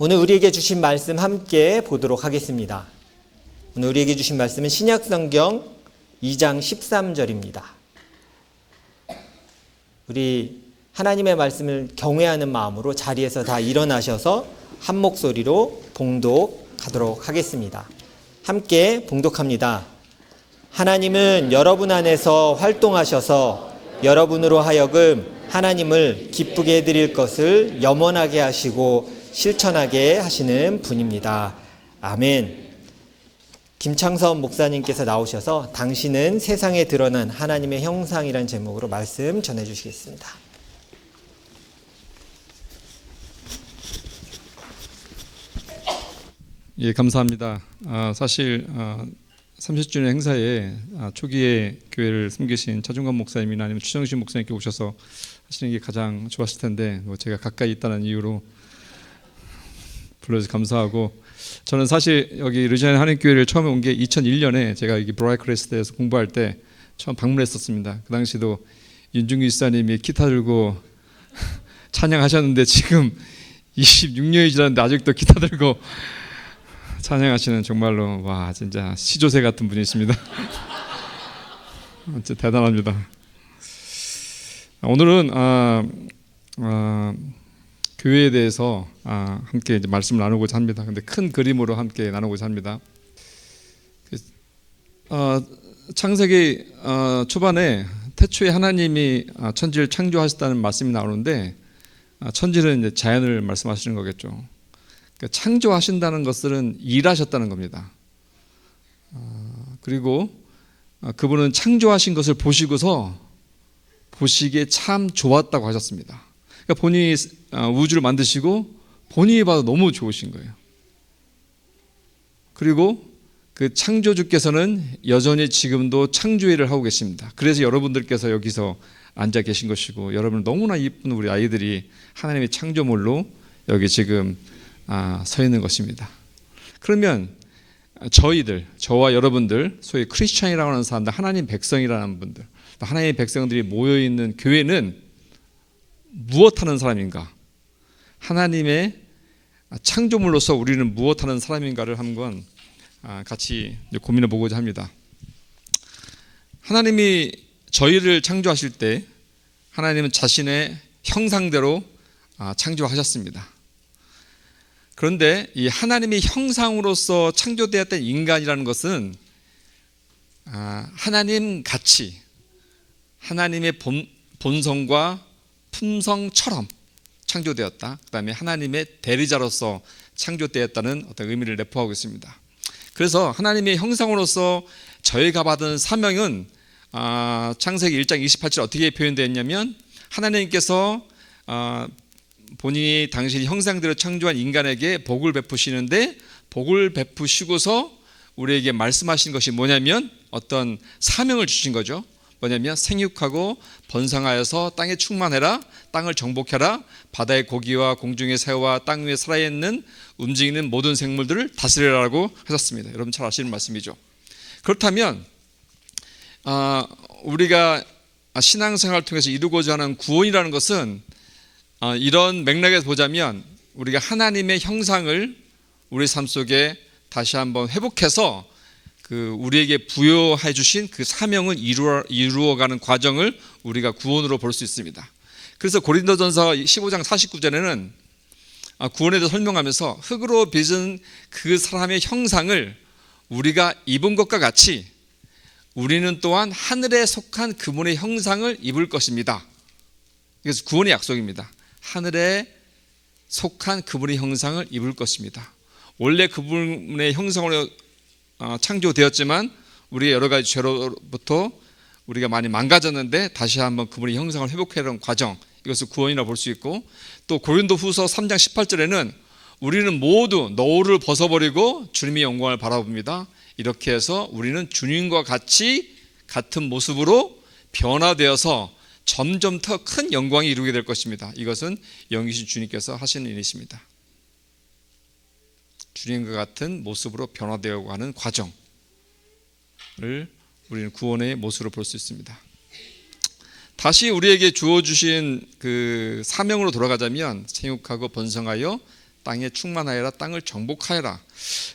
오늘 우리에게 주신 말씀 함께 보도록 하겠습니다. 오늘 우리에게 주신 말씀은 신약성경 2장 13절입니다. 우리 하나님의 말씀을 경외하는 마음으로 자리에서 다 일어나셔서 한 목소리로 봉독하도록 하겠습니다. 함께 봉독합니다. 하나님은 여러분 안에서 활동하셔서 여러분으로 하여금 하나님을 기쁘게 해드릴 것을 염원하게 하시고 실천하게 하시는 분입니다. 아멘. 김창선 목사님께서 나오셔서 당신은 세상에 드러난 하나님의 형상이라는 제목으로 말씀 전해주시겠습니다. 예, 감사합니다. 사실 30주년 행사에 초기에 교회를 섬기신 차중관 목사님이나 아니면 추정신 목사님께 오셔서 하시는 게 가장 좋았을 텐데 제가 가까이 있다는 이유로 불러주셔서 감사하고, 저는 사실 여기 르지아나 한인교회를 처음에 온 게 2001년에 제가 여기 브라이크레스트에서 공부할 때 처음 방문했었습니다. 그 당시도 윤중기 집사님이 기타 들고 찬양하셨는데 지금 26년이 지났는데 아직도 기타 들고 찬양하시는 정말로 와 진짜 시조새 같은 분이십니다. 진짜 대단합니다. 오늘은 교회에 대해서 함께 이제 말씀을 나누고자 합니다. 근데 큰 그림으로 함께 나누고자 합니다. 창세기 초반에 태초에 하나님이 천지를 창조하셨다는 말씀이 나오는데, 천지는 이제 자연을 말씀하시는 거겠죠. 그러니까 창조하신다는 것은 일하셨다는 겁니다. 그리고 그분은 창조하신 것을 보시고서 보시기에 참 좋았다고 하셨습니다. 그러니까 본인이 우주를 만드시고 본인이 봐도 너무 좋으신 거예요. 그리고 그 창조주께서는 여전히 지금도 창조 일을 하고 계십니다. 그래서 여러분들께서 여기서 앉아 계신 것이고, 여러분 너무나 이쁜 우리 아이들이 하나님의 창조물로 여기 지금 서 있는 것입니다. 그러면 저와 여러분들, 소위 크리스찬이라고 하는 사람들, 하나님 백성이라는 분들, 하나님의 백성들이 모여있는 교회는 무엇하는 사람인가? 하나님의 창조물로서 우리는 무엇하는 사람인가를 한번 같이 고민해 보고자 합니다. 하나님이 저희를 창조하실 때 하나님은 자신의 형상대로 창조하셨습니다. 그런데 이 하나님의 형상으로서 창조되었던 인간이라는 것은 하나님 같이 하나님의 본성과 품성처럼 창조되었다. 그 다음에 하나님의 대리자로서 창조되었다는 어떤 의미를 내포하고 있습니다. 그래서 하나님의 형상으로서 저희가 받은 사명은 창세기 1장 28절 어떻게 표현되어 있냐면, 하나님께서 본인이 당신이 형상대로 창조한 인간에게 복을 베푸시는데, 복을 베푸시고서 우리에게 말씀하신 것이 뭐냐면 어떤 사명을 주신 거죠. 뭐냐면 생육하고 번성하여서 땅에 충만해라, 땅을 정복해라, 바다의 고기와 공중의 새와 땅 위에 살아있는 움직이는 모든 생물들을 다스리라고 하셨습니다. 여러분 잘 아시는 말씀이죠. 그렇다면 우리가 신앙생활을 통해서 이루고자 하는 구원이라는 것은 이런 맥락에서 보자면 우리가 하나님의 형상을 우리 삶 속에 다시 한번 회복해서 우리에게 부여해 주신 그 사명을 이루어가는 과정을 우리가 구원으로 볼 수 있습니다. 그래서 고린도전서 15장 49절에는 구원에 대해서 설명하면서 흙으로 빚은 그 사람의 형상을 우리가 입은 것과 같이 우리는 또한 하늘에 속한 그분의 형상을 입을 것입니다. 그래서 구원의 약속입니다. 하늘에 속한 그분의 형상을 입을 것입니다. 원래 그분의 형상으로 창조되었지만 우리의 여러 가지 죄로부터 우리가 많이 망가졌는데 다시 한번 그분의 형상을 회복해내는 과정, 이것을 구원이라고 볼 수 있고, 또 고린도후서 3장 18절에는 우리는 모두 너울을 벗어버리고 주님의 영광을 바라봅니다. 이렇게 해서 우리는 주님과 같은 모습으로 변화되어서 점점 더 큰 영광이 이루게 될 것입니다. 이것은 영이신 주님께서 하시는 일이십니다. 주님과 같은 모습으로 변화되어 가는 과정을 우리는 구원의 모습으로 볼 수 있습니다. 다시 우리에게 주어주신 그 사명으로 돌아가자면 생육하고 번성하여 땅에 충만하여라, 땅을 정복하여라.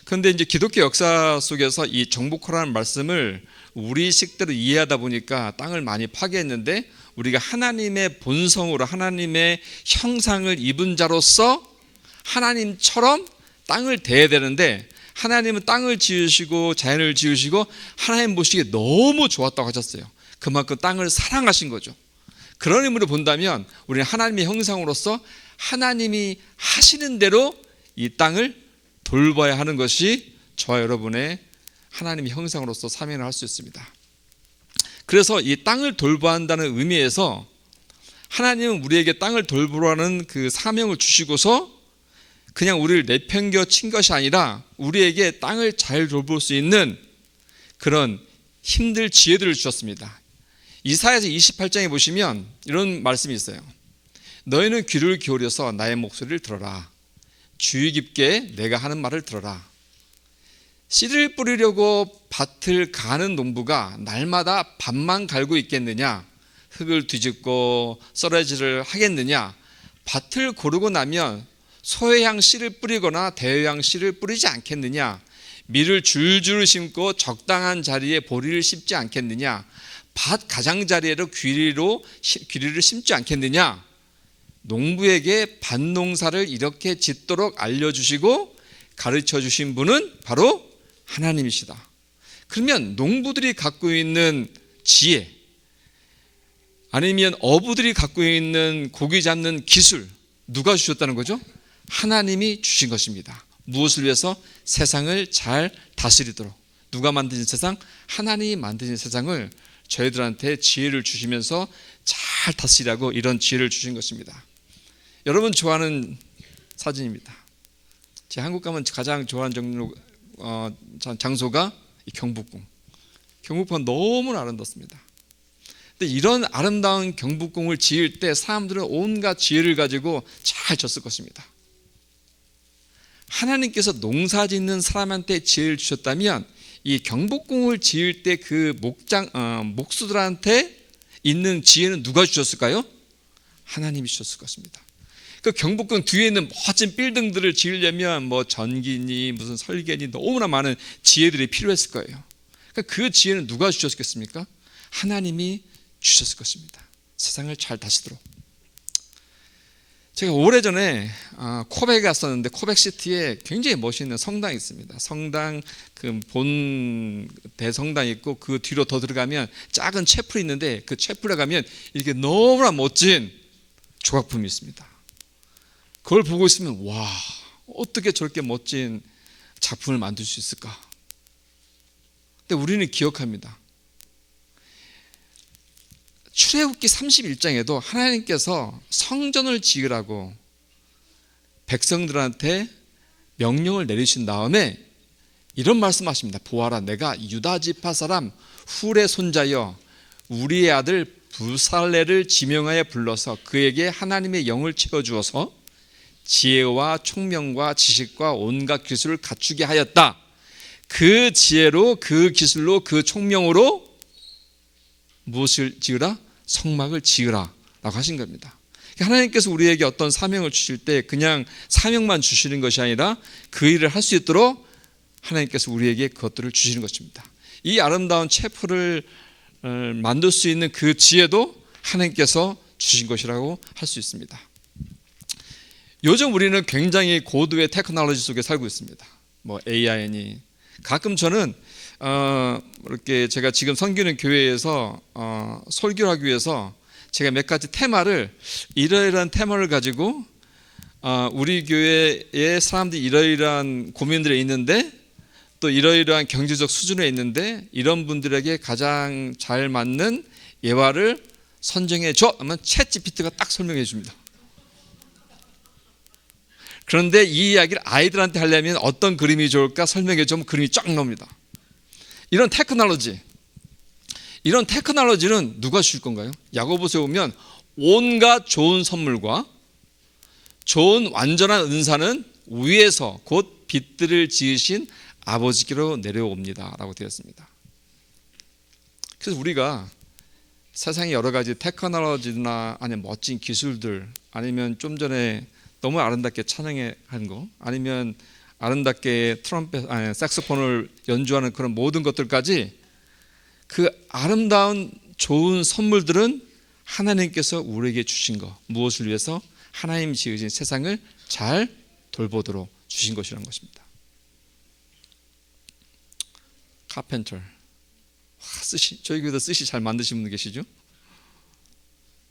그런데 이제 기독교 역사 속에서 이 정복하라는 말씀을 우리식대로 이해하다 보니까 땅을 많이 파괴했는데, 우리가 하나님의 본성으로 하나님의 형상을 입은 자로서 하나님처럼 땅을 대해야 되는데, 하나님은 땅을 지으시고 자연을 지으시고 하나님 보시기에 너무 좋았다고 하셨어요. 그만큼 땅을 사랑하신 거죠. 그런 의미로 본다면 우리는 하나님의 형상으로서 하나님이 하시는 대로 이 땅을 돌봐야 하는 것이 저와 여러분의 하나님의 형상으로서 사명을 할 수 있습니다. 그래서 이 땅을 돌봐야 한다는 의미에서 하나님은 우리에게 땅을 돌보라는 그 사명을 주시고서 그냥 우리를 내팽겨 친 것이 아니라 우리에게 땅을 잘 돌볼 수 있는 그런 힘들 지혜들을 주셨습니다. 이사야서 28장에 보시면 이런 말씀이 있어요. 너희는 귀를 기울여서 나의 목소리를 들어라. 주의 깊게 내가 하는 말을 들어라. 씨를 뿌리려고 밭을 가는 농부가 날마다 밭만 갈고 있겠느냐? 흙을 뒤집고 썰어지를 하겠느냐? 밭을 고르고 나면 소외향 씨를 뿌리거나 대외향 씨를 뿌리지 않겠느냐? 밀을 줄줄 심고 적당한 자리에 보리를 심지 않겠느냐? 밭 가장자리에로 귀리를 심지 않겠느냐? 농부에게 밭농사를 이렇게 짓도록 알려주시고 가르쳐 주신 분은 바로 하나님이시다. 그러면 농부들이 갖고 있는 지혜, 아니면 어부들이 갖고 있는 고기 잡는 기술, 누가 주셨다는 거죠? 하나님이 주신 것입니다. 무엇을 위해서? 세상을 잘 다스리도록. 누가 만드신 세상? 하나님이 만드신 세상을 저희들한테 지혜를 주시면서 잘 다스리라고 이런 지혜를 주신 것입니다. 여러분 좋아하는 사진입니다. 제 한국 가면 가장 좋아하는 장소가 이 경복궁. 경복궁은 너무나 아름답습니다. 근데 이런 아름다운 경복궁을 지을 때 사람들은 온갖 지혜를 가지고 잘 졌을 것입니다. 하나님께서 농사 짓는 사람한테 지혜를 주셨다면 이 경복궁을 지을 때 그 목수들한테 있는 지혜는 누가 주셨을까요? 하나님이 주셨을 것입니다. 그 경복궁 뒤에 있는 멋진 빌딩들을 지으려면 뭐 전기니 무슨 설계니 너무나 많은 지혜들이 필요했을 거예요. 그러니까 그 지혜는 누가 주셨겠습니까? 하나님이 주셨을 것입니다. 세상을 잘 다스리도록. 제가 오래전에 코벡에 갔었는데 코벡시티에 굉장히 멋있는 성당이 있습니다. 성당 그 본 대성당이 있고 그 뒤로 더 들어가면 작은 채플이 있는데 그 채플에 가면 이렇게 너무나 멋진 조각품이 있습니다. 그걸 보고 있으면 와, 어떻게 저렇게 멋진 작품을 만들 수 있을까? 근데 우리는 기억합니다. 출애굽기 31장에도 하나님께서 성전을 지으라고 백성들한테 명령을 내리신 다음에 이런 말씀하십니다. 보아라, 내가 유다 지파 사람 훌의 손자여 우리의 아들 부살레를 지명하여 불러서 그에게 하나님의 영을 채워주어서 지혜와 총명과 지식과 온갖 기술을 갖추게 하였다. 그 지혜로, 그 기술로, 그 총명으로 무엇을 지으라? 성막을 지으라 라고 하신 겁니다. 하나님께서 우리에게 어떤 사명을 주실 때 그냥 사명만 주시는 것이 아니라 그 일을 할 수 있도록 하나님께서 우리에게 그것들을 주시는 것입니다. 이 아름다운 채플을 만들 수 있는 그 지혜도 하나님께서 주신 것이라고 할 수 있습니다. 요즘 우리는 굉장히 고도의 테크놀로지 속에 살고 있습니다. 뭐 AI니 가끔 저는 이렇게 제가 지금 섬기는 교회에서 설교를 하기 위해서 제가 몇 가지 테마를 이러이러한 테마를 가지고 우리 교회의 사람들이 이러이러한 고민들이 있는데 또 이러이러한 경제적 수준에 있는데 이런 분들에게 가장 잘 맞는 예화를 선정해 줘 하면 챗GPT가 딱 설명해 줍니다. 그런데 이 이야기를 아이들한테 하려면 어떤 그림이 좋을까 설명해 주면 그림이 쫙 나옵니다. 이런 테크놀로지는 누가 주실 건가요? 야고보서에 보면 온갖 좋은 선물과 좋은 완전한 은사는 위에서 곧 빛들을 지으신 아버지께로 내려옵니다 라고 되어 있습니다. 그래서 우리가 세상의 여러 가지 테크놀로지나 아니면 멋진 기술들 아니면 좀 전에 너무 아름답게 찬양해 한 거, 아니면 아름답게 트럼펫, 색소폰을 연주하는 그런 모든 것들까지, 그 아름다운 좋은 선물들은 하나님께서 우리에게 주신 거, 무엇을 위해서? 하나님 지으신 세상을 잘 돌보도록 주신 것이라는 것입니다. 카펜터, 스시, 저희 교회도 스시 잘 만드시는 분 계시죠?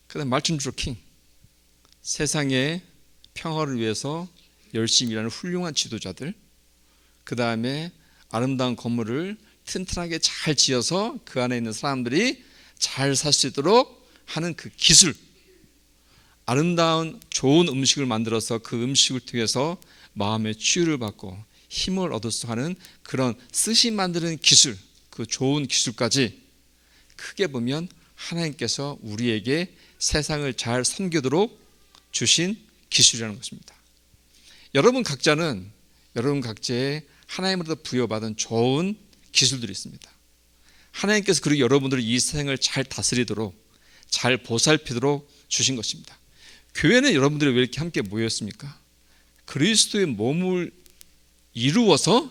그다음 마틴 루터 킹, 세상의 평화를 위해서 열심히 일하는 훌륭한 지도자들, 그 다음에 아름다운 건물을 튼튼하게 잘 지어서 그 안에 있는 사람들이 잘 살 수 있도록 하는 그 기술, 아름다운 좋은 음식을 만들어서 그 음식을 통해서 마음의 치유를 받고 힘을 얻을 수 하는 그런 스시 만드는 기술, 그 좋은 기술까지 크게 보면 하나님께서 우리에게 세상을 잘 섬기도록 주신 기술이라는 것입니다. 여러분 각자는 여러분 각자의 하나님으로부터 부여받은 좋은 기술들이 있습니다. 하나님께서 그리고 여러분들이 이 세상을 잘 다스리도록, 잘 보살피도록 주신 것입니다. 교회는 여러분들이 왜 이렇게 함께 모였습니까? 그리스도의 몸을 이루어서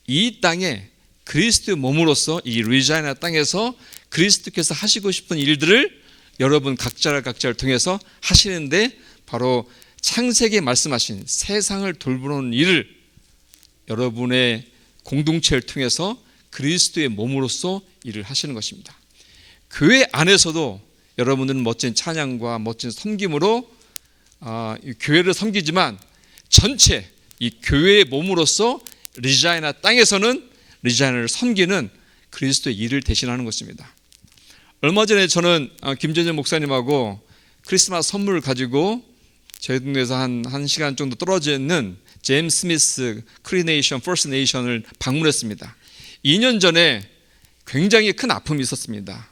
이 땅에 그리스도의 몸으로서 이 리자이나 땅에서 그리스도께서 하시고 싶은 일들을 여러분 각자를 통해서 하시는데, 바로 창세기에 말씀하신 세상을 돌보는 일을 여러분의 공동체를 통해서 그리스도의 몸으로서 일을 하시는 것입니다. 교회 안에서도 여러분들은 멋진 찬양과 멋진 섬김으로 이 교회를 섬기지만, 전체 이 교회의 몸으로서 리자이나 땅에서는 리자이나를 섬기는 그리스도의 일을 대신하는 것입니다. 얼마 전에 저는 김전현 목사님하고 크리스마스 선물을 가지고 저희 동네에서 한 1시간 정도 떨어져 있는 제임스 스미스 크리네이션 퍼스트 네이션을 방문했습니다. 2년 전에 굉장히 큰 아픔이 있었습니다.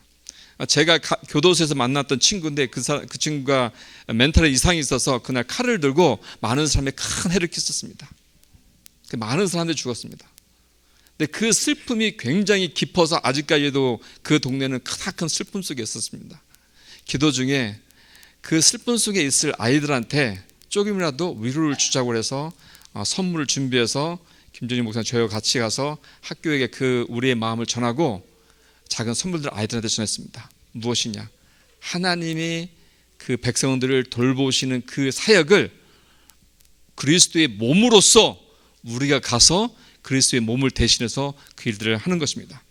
제가 교도소에서 만났던 친구인데 그 친구가 멘탈에 이상이 있어서 그날 칼을 들고 많은 사람의 큰 해를 끼쳤습니다. 많은 사람들이 죽었습니다. 근데 그 슬픔이 굉장히 깊어서 아직까지도 그 동네는 크나큰 슬픔 속에 있었습니다. 기도 중에 그 슬픔 속에 있을 아이들한테 조금이라도 위로를 주자고 해서 선물을 준비해서 김준희 목사님 저희와 같이 가서 학교에게 그 우리의 마음을 전하고 작은 선물들을 아이들한테 전했습니다. 무엇이냐? 하나님이 그 백성들을 돌보시는 그 사역을 그리스도의 몸으로써 우리가 가서 그리스도의 몸을 대신해서 그 일들을 하는 것입니다.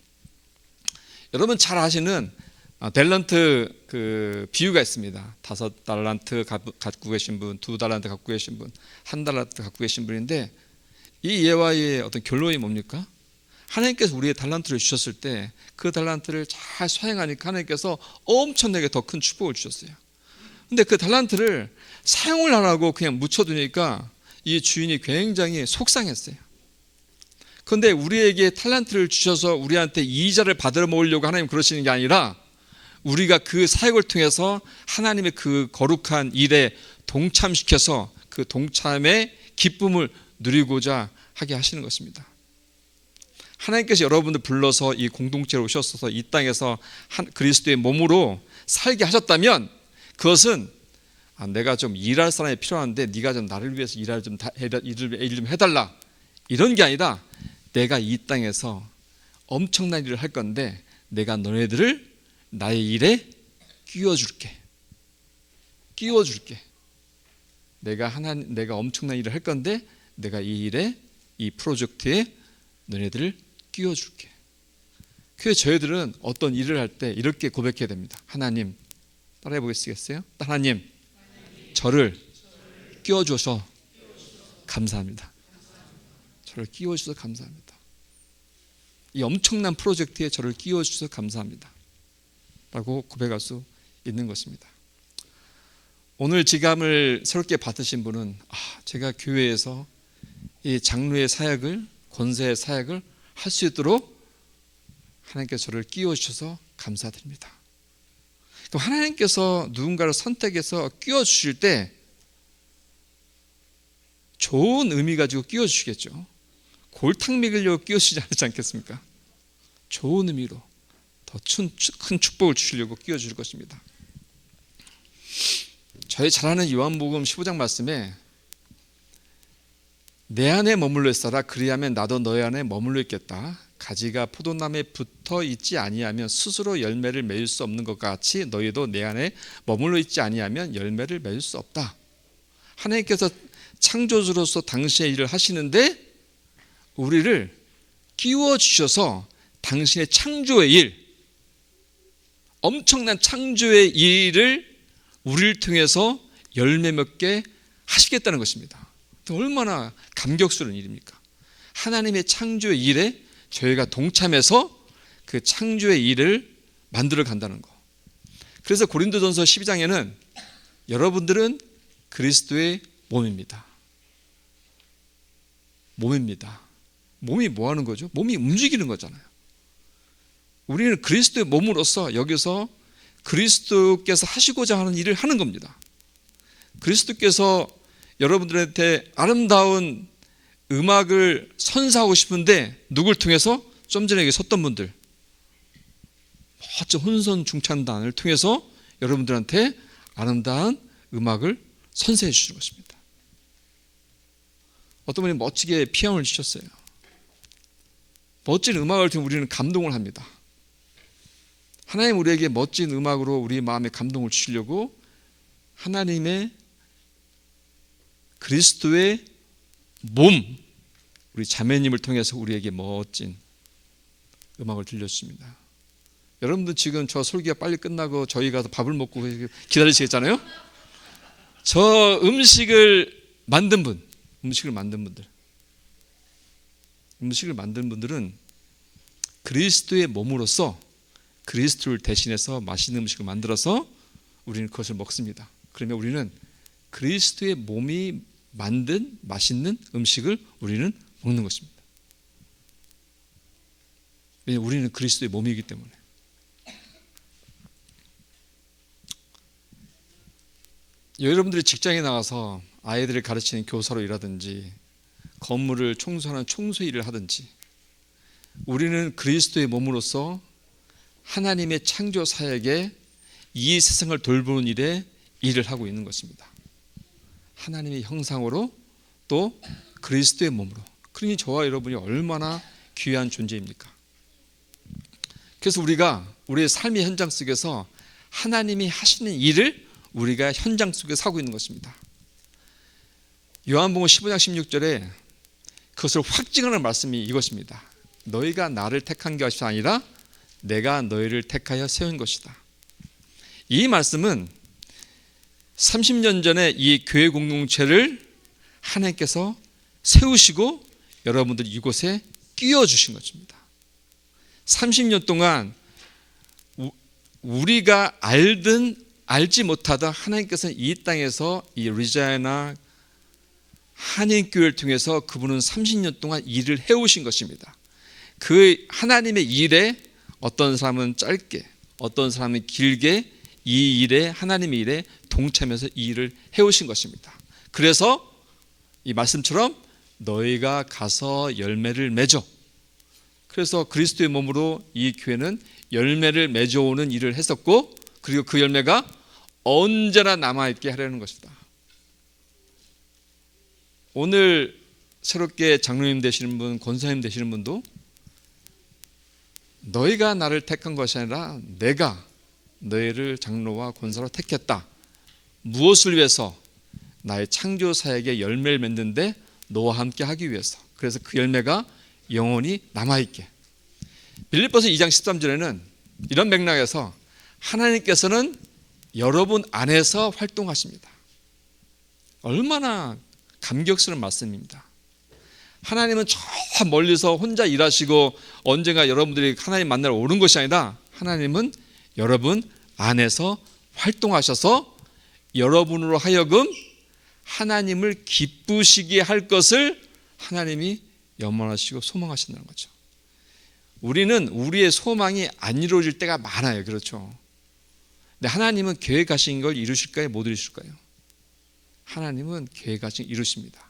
여러분 잘 아시는 탤런트 그 비유가 있습니다. 5달란트 갖고 계신 분, 2달란트 갖고 계신 분, 1달란트 갖고 계신 분인데, 이 예화의 어떤 결론이 뭡니까? 하나님께서 우리의 달란트를 주셨을 때 그 달란트를 잘 사용하니까 하나님께서 엄청나게 더 큰 축복을 주셨어요. 근데 그 달란트를 사용을 안 하고 그냥 묻혀두니까 이 주인이 굉장히 속상했어요. 그런데 우리에게 달란트를 주셔서 우리한테 이자를 받아 먹으려고 하나님 그러시는 게 아니라, 우리가 그 사역을 통해서 하나님의 그 거룩한 일에 동참시켜서 그 동참의 기쁨을 누리고자 하게 하시는 것입니다. 하나님께서 여러분들 불러서 이 공동체로 오셨어서 이 땅에서 그리스도의 몸으로 살게 하셨다면, 그것은 내가 좀 일할 사람이 필요한데 네가 좀 나를 위해서 일 좀 해달라, 이런 게 아니라, 내가 이 땅에서 엄청난 일을 할 건데 내가 너네들을 나의 일에 끼워줄게. 내가 엄청난 일을 할 건데 내가 이 일에, 이 프로젝트에 너네들을 끼워줄게. 그래서 저희들은 어떤 일을 할 때 이렇게 고백해야 됩니다. 하나님, 따라해 보시겠어요? 하나님, 저를 끼워주셔서 감사합니다. 저를 끼워주셔서 감사합니다. 이 엄청난 프로젝트에 저를 끼워주셔서 감사합니다 라고 고백할 수 있는 것입니다. 오늘 지감을 새롭게 받으신 분은, 제가 교회에서 이 장로의 사역을, 권세의 사역을 할 수 있도록 하나님께서 저를 끼워주셔서 감사드립니다. 그럼 하나님께서 누군가를 선택해서 끼워주실 때 좋은 의미 가지고 끼워주시겠죠. 골탕 먹이려고 끼워주시지 않겠습니까? 좋은 의미로 더 큰 축복을 주시려고 끼워주실 것입니다. 저희 잘 아는 요한복음 15장 말씀에 내 안에 머물러 있어라. 그리하면 나도 너희 안에 머물러 있겠다. 가지가 포도나무에 붙어 있지 아니하면 스스로 열매를 맺을 수 없는 것 같이 너희도 내 안에 머물러 있지 아니하면 열매를 맺을 수 없다. 하나님께서 창조주로서 당신의 일을 하시는데 우리를 끼워 주셔서 당신의 창조의 일, 엄청난 창조의 일을 우리를 통해서 열매 맺게 하시겠다는 것입니다. 얼마나 감격스러운 일입니까? 하나님의 창조의 일에 저희가 동참해서 그 창조의 일을 만들어 간다는 거. 그래서 고린도전서 12장에는 여러분들은 그리스도의 몸입니다. 몸입니다. 몸이 뭐 하는 거죠? 몸이 움직이는 거잖아요. 우리는 그리스도의 몸으로서 여기서 그리스도께서 하시고자 하는 일을 하는 겁니다. 그리스도께서 여러분들한테 아름다운 음악을 선사하고 싶은데 누굴 통해서? 좀 전에 여기 섰던 분들, 멋진 혼선 중창단을 통해서 여러분들한테 아름다운 음악을 선사해 주시는 것입니다. 어떤 분이 멋지게 피아노를 치셨어요. 멋진 음악을 통해 우리는 감동을 합니다. 하나님 우리에게 멋진 음악으로 우리 마음에 감동을 주시려고 하나님의 그리스도의 몸, 우리 자매님을 통해서 우리에게 멋진 음악을 들려주십니다. 여러분들 지금 저 설교가 빨리 끝나고 저희 가서 밥을 먹고 기다리시겠잖아요? 저 음식을 만든 분들은 그리스도의 몸으로서 그리스도를 대신해서 맛있는 음식을 만들어서 우리는 그것을 먹습니다. 그러면 우리는 그리스도의 몸이 만든 맛있는 음식을 우리는 먹는 것입니다. 왜냐하면 우리는 그리스도의 몸이기 때문에. 여러분들이 직장에 나가서 아이들을 가르치는 교사로 일하든지 건물을 청소하는 청소 일을 하든지 우리는 그리스도의 몸으로서 하나님의 창조 사역에 이 세상을 돌보는 일에 일을 하고 있는 것입니다. 하나님의 형상으로 또 그리스도의 몸으로. 그러니 저와 여러분이 얼마나 귀한 존재입니까? 그래서 우리가 우리의 삶의 현장 속에서 하나님이 하시는 일을 우리가 현장 속에서 하고 있는 것입니다. 요한복음 15장 16절에 그것을 확증하는 말씀이 이것입니다. 너희가 나를 택한 것이 아니라 내가 너희를 택하여 세운 것이다. 이 말씀은 30년 전에 이 교회 공동체를 하나님께서 세우시고 여러분들이 이곳에 끼워주신 것입니다. 30년 동안 우리가 알든 알지 못하던 하나님께서는 이 땅에서 이 리자야나 한인교회를 통해서 그분은 30년 동안 일을 해오신 것입니다. 그 하나님의 일에 어떤 사람은 짧게 어떤 사람은 길게 이 일에 하나님의 일에 동참해서 이 일을 해오신 것입니다. 그래서 이 말씀처럼 너희가 가서 열매를 맺어. 그래서 그리스도의 몸으로 이 교회는 열매를 맺어오는 일을 했었고 그리고 그 열매가 언제나 남아있게 하려는 것이다. 오늘 새롭게 장로님 되시는 분, 권사님 되시는 분도 너희가 나를 택한 것이 아니라 내가 너희를 장로와 권사로 택했다. 무엇을 위해서? 나의 창조 사역에 열매를 맺는데 너와 함께 하기 위해서. 그래서 그 열매가 영원히 남아있게. 빌립보서 2장 13절에는 이런 맥락에서 하나님께서는 여러분 안에서 활동하십니다. 얼마나 감격스러운 말씀입니다. 하나님은 저 멀리서 혼자 일하시고 언젠가 여러분들이 하나님 만나러 오는 것이 아니라 하나님은 여러분 안에서 활동하셔서 여러분으로 하여금 하나님을 기쁘시게 할 것을 하나님이 염원하시고 소망하신다는 거죠. 우리는 우리의 소망이 안 이루어질 때가 많아요. 그렇죠? 근데 하나님은 계획하신 걸 이루실까요? 못 이루실까요? 하나님은 계획하신 걸 이루십니다.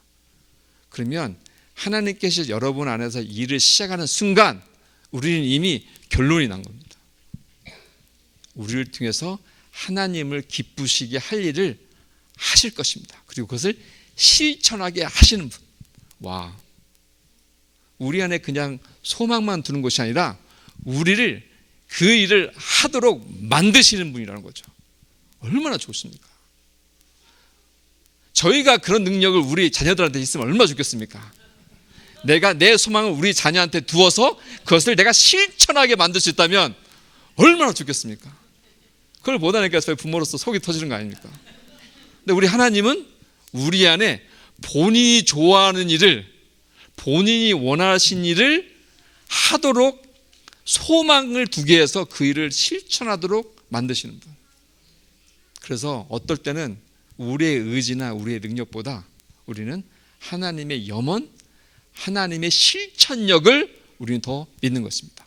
그러면 하나님께서 여러분 안에서 일을 시작하는 순간 우리는 이미 결론이 난 겁니다. 우리를 통해서 하나님을 기쁘시게 할 일을 하실 것입니다. 그리고 그것을 실천하게 하시는 분, 와, 우리 안에 그냥 소망만 두는 것이 아니라 우리를 그 일을 하도록 만드시는 분이라는 거죠. 얼마나 좋습니까? 저희가 그런 능력을 우리 자녀들한테 있으면 얼마나 좋겠습니까? 내가 내 소망을 우리 자녀한테 두어서 그것을 내가 실천하게 만들 수 있다면 얼마나 좋겠습니까? 그걸 못하니까 저희 부모로서 속이 터지는 거 아닙니까? 근데 우리 하나님은 우리 안에 본인이 좋아하는 일을, 본인이 원하신 일을 하도록 소망을 두게 해서 그 일을 실천하도록 만드시는 분. 그래서 어떨 때는 우리의 의지나 우리의 능력보다 우리는 하나님의 염원, 하나님의 실천력을 우리는 더 믿는 것입니다.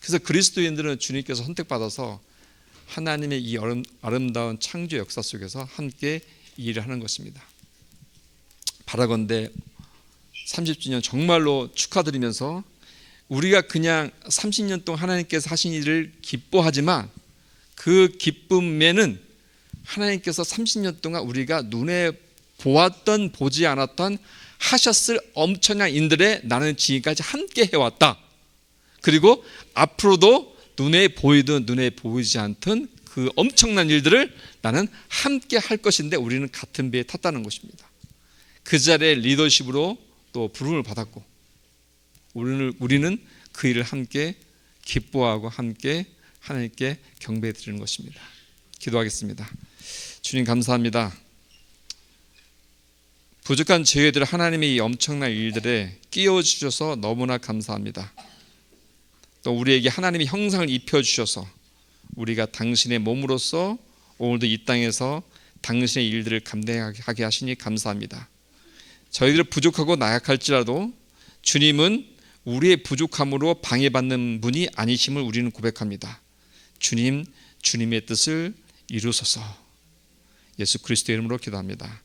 그래서 그리스도인들은 주님께서 선택받아서 하나님의 이 아름다운 창조 역사 속에서 함께 일을 하는 것입니다. 바라건대 30주년 정말로 축하드리면서 우리가 그냥 30년 동안 하나님께서 하신 일을 기뻐하지만 그 기쁨에는 하나님께서 30년 동안 우리가 눈에 보았던 보지 않았던 하셨을 엄청난 일들에 나는 지금까지 함께 해왔다. 그리고 앞으로도 눈에 보이든 눈에 보이지 않든 그 엄청난 일들을 나는 함께 할 것인데 우리는 같은 배에 탔다는 것입니다. 그 자리에 리더십으로 또 부름을 받았고 우리는 그 일을 함께 기뻐하고 함께 하나님께 경배해 드리는 것입니다. 기도하겠습니다. 주님 감사합니다. 부족한 저희들 하나님의 이 엄청난 일들에 끼워 주셔서 너무나 감사합니다. 또 우리에게 하나님의 형상을 입혀 주셔서 우리가 당신의 몸으로서 오늘도 이 땅에서 당신의 일들을 감당하게 하시니 감사합니다. 저희들 부족하고 나약할지라도 주님은 우리의 부족함으로 방해받는 분이 아니심을 우리는 고백합니다. 주님, 주님의 뜻을 이루소서. 예수 그리스도의 이름으로 기도합니다.